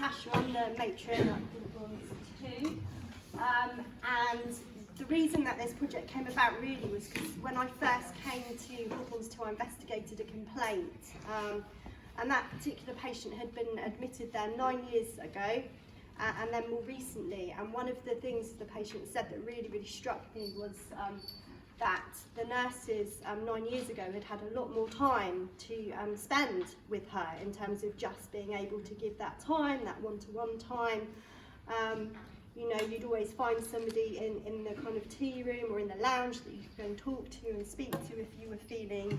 Natasha, I'm the matron at Hawthorns 2, and the reason that this project came about really was because when I first came to Hawthorns 2 I investigated a complaint, and that particular patient had been admitted there 9 years ago, and then more recently, and one of the things the patient said that really struck me was that the nurses 9 years ago had a lot more time to spend with her in terms of just being able to give that time, that one-to-one time. You know, you'd always find somebody in the kind of tea room or in the lounge that you could go and talk to and speak to if you were feeling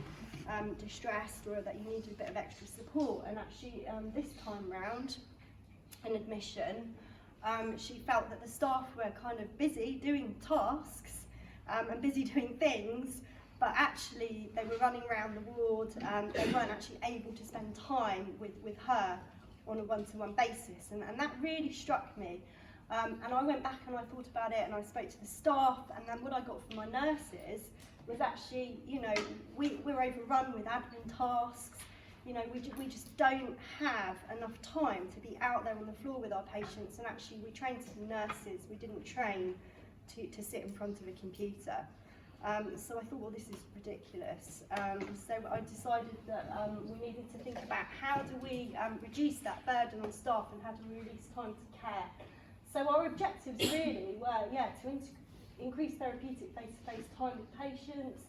distressed or that you needed a bit of extra support. And actually this time round, in admission, she felt that the staff were kind of busy doing tasks and busy doing things, but actually they were running around the ward, they weren't actually able to spend time with her on a one-to-one basis, and that really struck me. And I went back and I thought about it and I spoke to the staff, and then what I got from my nurses was actually, you know, we're overrun with admin tasks. You know, we just don't have enough time to be out there on the floor with our patients, and actually we trained to be nurses, we didn't train to sit in front of a computer. So I thought, well, this is ridiculous. So I decided that we needed to think about how do we reduce that burden on staff and how do we release time to care. So our objectives really were, to increase therapeutic face-to-face time with patients,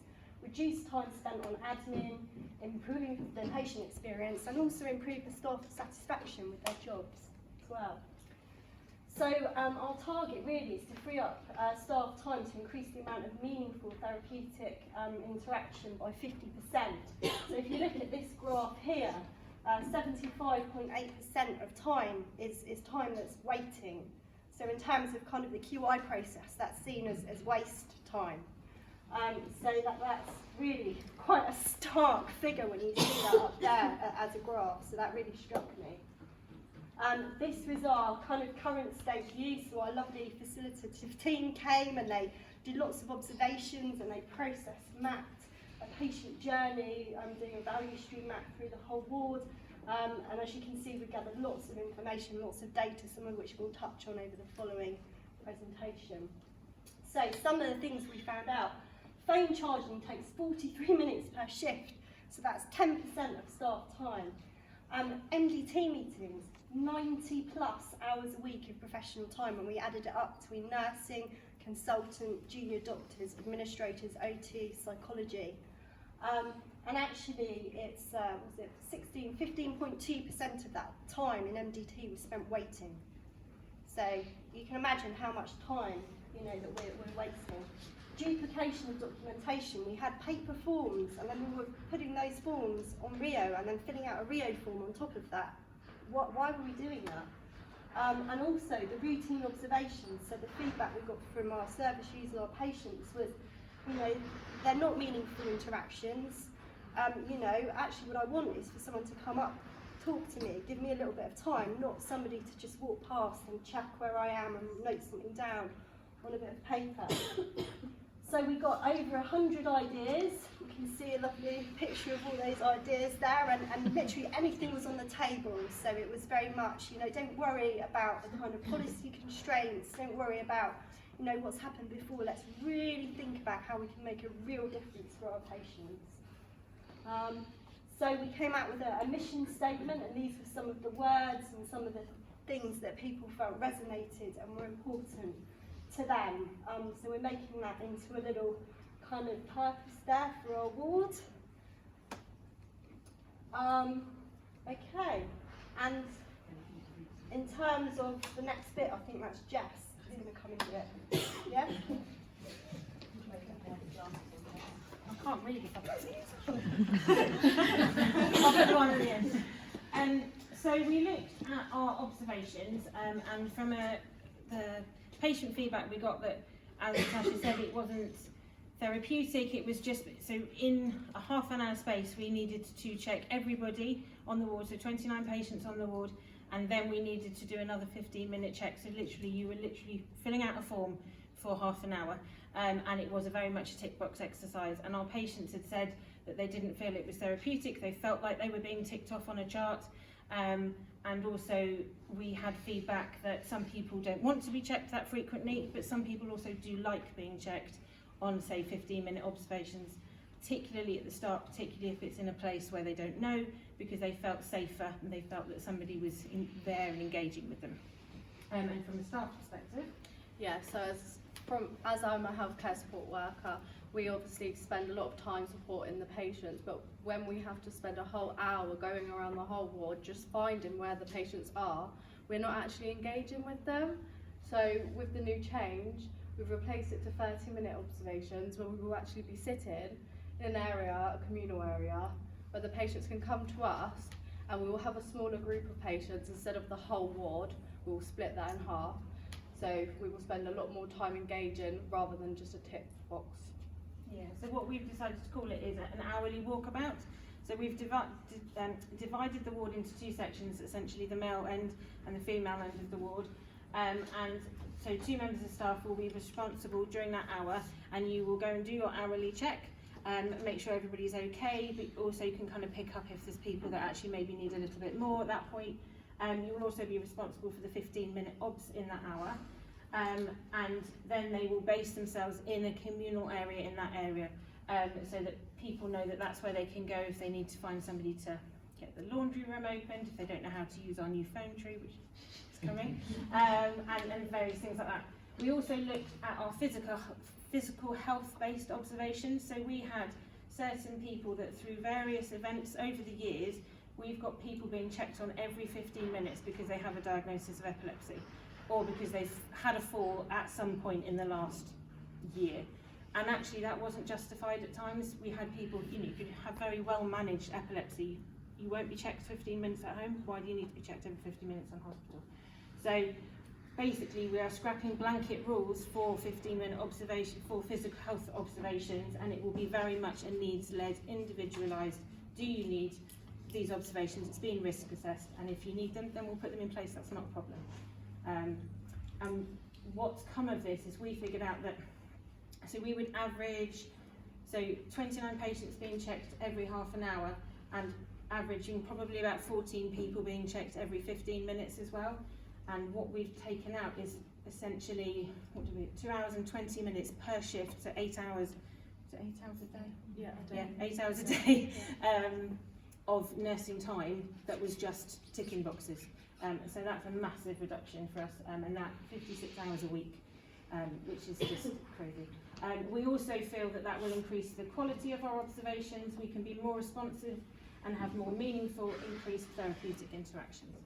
reduce time spent on admin, improve the patient experience, and also improve the staff satisfaction with their jobs as well. So our target really is to free up staff time to increase the amount of meaningful therapeutic interaction by 50%. So if you look at this graph here, 75.8% of time is time that's waiting. So in terms of kind of the QI process, that's seen as waste time. So that's really quite a stark figure when you see that up there as a graph, so that really struck me. This was our kind of current state view, so our lovely facilitative team came and they did lots of observations and they processed, mapped a patient journey, doing a value stream map through the whole ward. And as you can see, we gathered lots of information, lots of data, some of which we'll touch on over the following presentation. So some of the things we found out: phone charging takes 43 minutes per shift, so that's 10% of staff time. MDT meetings, 90 plus hours a week of professional time, and we added it up between nursing, consultant, junior doctors, administrators, OT, psychology. And actually it's 15.2% of that time in MDT was spent waiting. So you can imagine how much time, you know, that we're wasting. Duplication of documentation. We had paper forms and then we were putting those forms on Rio and then filling out a Rio form on top of that. Why were we doing that? And also the routine observations. So the feedback we got from our service users, our patients, was, you know, they're not meaningful interactions. You know, actually what I want is for someone to come up, talk to me, give me a little bit of time, not somebody to just walk past and check where I am and note something down on a bit of paper. So we got over 100 ideas. You can see a lovely picture of all those ideas there, and literally anything was on the table. So it was very much, you know, don't worry about the kind of policy constraints, don't worry about, you know, what's happened before. Let's really think about how we can make a real difference for our patients. So we came out with a mission statement, and these were some of the words and some of the things that people felt resonated and were important to them. So we're making that into a little kind of purpose there for our ward. Okay, and in terms of the next bit, I think that's Jess who's going to come into it. Yeah? I can't read if I I'll put the one at the end. So we looked at our observations, and from the patient feedback we got that, as Natasha said, it wasn't therapeutic, it was just, so in a half an hour space we needed to check everybody on the ward, so 29 patients on the ward, and then we needed to do another 15-minute check, so literally you were literally filling out a form for half an hour. And it was very much a tick box exercise, and our patients had said that they didn't feel it was therapeutic, they felt like they were being ticked off on a chart, and also we had feedback that some people don't want to be checked that frequently, but some people also do like being checked on, say, 15-minute observations, particularly at the start, particularly if it's in a place where they don't know, because they felt safer and they felt that somebody was there and engaging with them. And from a staff perspective? Yeah, so as I'm a healthcare support worker, we obviously spend a lot of time supporting the patients, but when we have to spend a whole hour going around the whole ward just finding where the patients are, we're not actually engaging with them. So with the new change, we've replaced it to 30-minute observations where we will actually be sitting in an area, a communal area, where the patients can come to us and we will have a smaller group of patients instead of the whole ward. We will split that in half. So we will spend a lot more time engaging rather than just a tick box. Yeah, so what we've decided to call it is an hourly walkabout. So we've divided the ward into two sections, essentially the male end and the female end of the ward. And so 2 members of staff will be responsible during that hour, and you will go and do your hourly check, make sure everybody's okay, but also you can kind of pick up if there's people that actually maybe need a little bit more at that point. You will also be responsible for the 15-minute obs in that hour. And then they will base themselves in a communal area in that area, so that people know that that's where they can go if they need to find somebody to get the laundry room opened, if they don't know how to use our new phone tree, which is coming, and various things like that. We also looked at our physical health-based observations. So we had certain people that through various events over the years, we've got people being checked on every 15 minutes because they have a diagnosis of epilepsy, or because they've had a fall at some point in the last year. And actually that wasn't justified at times. We had people, you could have very well managed epilepsy. You won't be checked 15 minutes at home. Why do you need to be checked every 50 minutes in hospital? So basically we are scrapping blanket rules for 15-minute observation, for physical health observations, and it will be very much a needs-led, individualised. Do you need these observations? It's being risk assessed, and if you need them, then we'll put them in place. That's not a problem. And what's come of this is we figured out that, so we would average, so 29 patients being checked every half an hour, and averaging probably about 14 people being checked every 15 minutes as well. And what we've taken out is essentially, 2 hours and 20 minutes per shift, so 8 hours, is it 8 hours a day? Yeah, 8 hours a day of nursing time that was just ticking boxes. So that's a massive reduction for us, and that 56 hours a week, which is just crazy. We also feel that that will increase the quality of our observations. We can be more responsive and have more meaningful, increased therapeutic interactions.